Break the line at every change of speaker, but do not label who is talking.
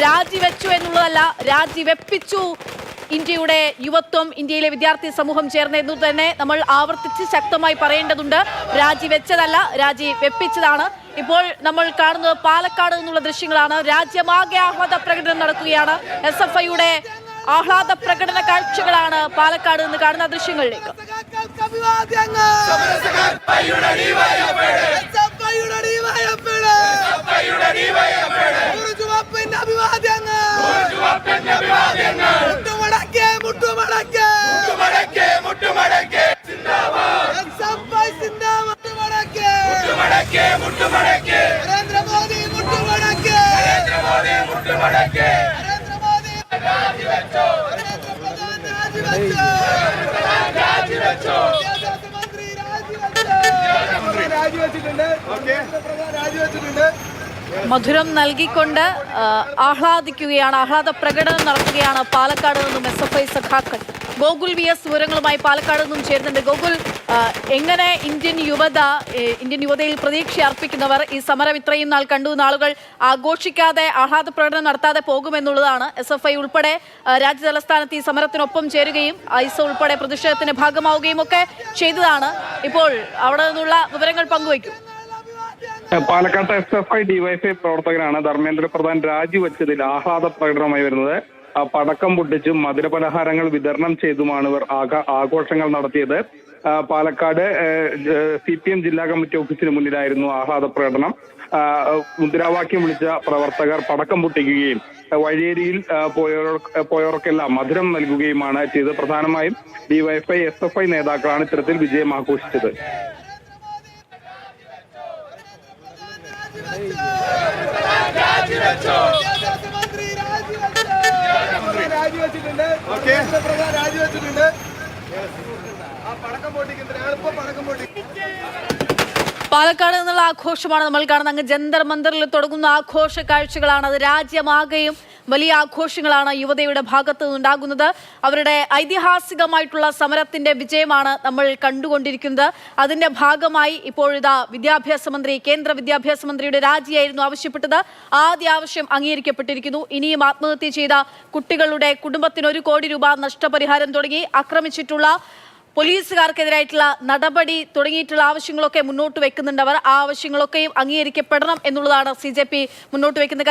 രാജിവെച്ചു എന്നുള്ളതല്ല, രാജിവെപ്പിച്ചു ഇന്ത്യയുടെ യുവത്വം, ഇന്ത്യയിലെ വിദ്യാർത്ഥി സമൂഹം ചേർന്ന് എന്ന് തന്നെ നമ്മൾ ആവർത്തിച്ച് ശക്തമായി പറയേണ്ടതുണ്ട്. രാജിവെച്ചതല്ല, രാജിവെപ്പിച്ചതാണ്. ഇപ്പോൾ നമ്മൾ കാണുന്നത് പാലക്കാട് നിന്നുള്ള ദൃശ്യങ്ങളാണ്. രാജ്യമാകെ ആഹ്ലാദ പ്രകടനം നടക്കുകയാണ്. SFIയുടെ ആഹ്ലാദ പ്രകടന കാഴ്ചകളാണ് പാലക്കാട് നിന്ന് കാണുന്ന ദൃശ്യങ്ങളിലേക്ക്. മധുരം നൽകിക്കൊണ്ട് ആഹ്ലാദിക്കുകയാണ്, ആഹ്ലാദ പ്രകടനം നടത്തുകയാണ് പാലക്കാട് നിന്നും SFI സഖാക്കൾ. ഗോകുൽ VS വിവരങ്ങളുമായി പാലക്കാട് നിന്നും ചേരുന്നുണ്ട്. ഗോകുൽ, എങ്ങനെ ഇന്ത്യൻ യുവതയിൽ പ്രതീക്ഷ അർപ്പിക്കുന്നവർ ഈ സമരം ഇത്രയും നാൾ കണ്ടു, നാളുകൾ ആഘോഷിക്കാതെ ആഹ്ലാദ പ്രകടനം നടത്താതെ പോകുമെന്നുള്ളതാണ്. SFI ഉൾപ്പെടെ രാജ്യതലസ്ഥാനത്ത് ഈ സമരത്തിനൊപ്പം ചേരുകയും ISO ഉൾപ്പെടെ പ്രതിഷേധത്തിന്റെ ഭാഗമാവുകയും ഒക്കെ ചെയ്തതാണ്. ഇപ്പോൾ അവിടെ നിന്നുള്ള വിവരങ്ങൾ പങ്കുവയ്ക്കും.
പാലക്കാട്ടെ SFI DYFI പ്രവർത്തകരാണ് ധർമ്മേന്ദ്ര പ്രധാൻ രാജിവെച്ചതിൽ ആഹ്ലാദ പ്രകടനമായി വരുന്നത്. പടക്കം പൊട്ടിച്ചും മധുരപലഹാരങ്ങൾ വിതരണം ചെയ്തുമാണ് ഇവർ ആഘോഷങ്ങൾ നടത്തിയത്. പാലക്കാട് CPM ജില്ലാ കമ്മിറ്റി ഓഫീസിന് മുന്നിലായിരുന്നു ആഹ്ലാദ പ്രകടനം. മുദ്രാവാക്യം വിളിച്ച പ്രവർത്തകർ പടക്കം പൊട്ടിക്കുകയും വഴിയേരിയിൽ പോയവർക്കെല്ലാം മധുരം നൽകുകയുമാണ് ചെയ്തത്. പ്രധാനമായും DYFI SFI നേതാക്കളാണ് ഇത്തരത്തിൽ വിജയം ആഘോഷിച്ചത്.
പാലക്കാട് നിന്നുള്ള ആഘോഷമാണ് നമ്മൾ കാണുന്നത്. അങ്ങ് ജന്തർ മന്ദറിൽ തുടങ്ങുന്ന ആഘോഷ കാഴ്ചകളാണ്. അത് രാജ്യമാകെയും വലിയ ആഘോഷങ്ങളാണ് യുവതയുടെ ഭാഗത്ത് നിന്നുണ്ടാകുന്നത്. അവരുടെ ഐതിഹാസികമായിട്ടുള്ള സമരത്തിന്റെ വിജയമാണ് നമ്മൾ കണ്ടുകൊണ്ടിരിക്കുന്നത്. അതിന്റെ ഭാഗമായി ഇപ്പോഴിതാ കേന്ദ്ര വിദ്യാഭ്യാസ മന്ത്രിയുടെ രാജിയായിരുന്നു ആവശ്യപ്പെട്ടത്. ആദ്യ ആവശ്യം അംഗീകരിക്കപ്പെട്ടിരിക്കുന്നു. ഇനിയും ആത്മഹത്യ ചെയ്ത കുട്ടികളുടെ കുടുംബത്തിന് 1 കോടി രൂപ നഷ്ടപരിഹാരം തുടങ്ങി ആക്രമിച്ചിട്ടുള്ള പോലീസുകാർക്കെതിരായിട്ടുള്ള നടപടി തുടങ്ങിയിട്ടുള്ള ആവശ്യങ്ങളൊക്കെ മുന്നോട്ട് വെക്കുന്നുണ്ട് അവർ. ആ ആവശ്യങ്ങളൊക്കെയും അംഗീകരിക്കപ്പെടണം എന്നുള്ളതാണ് CJP മുന്നോട്ട് വെക്കുന്ന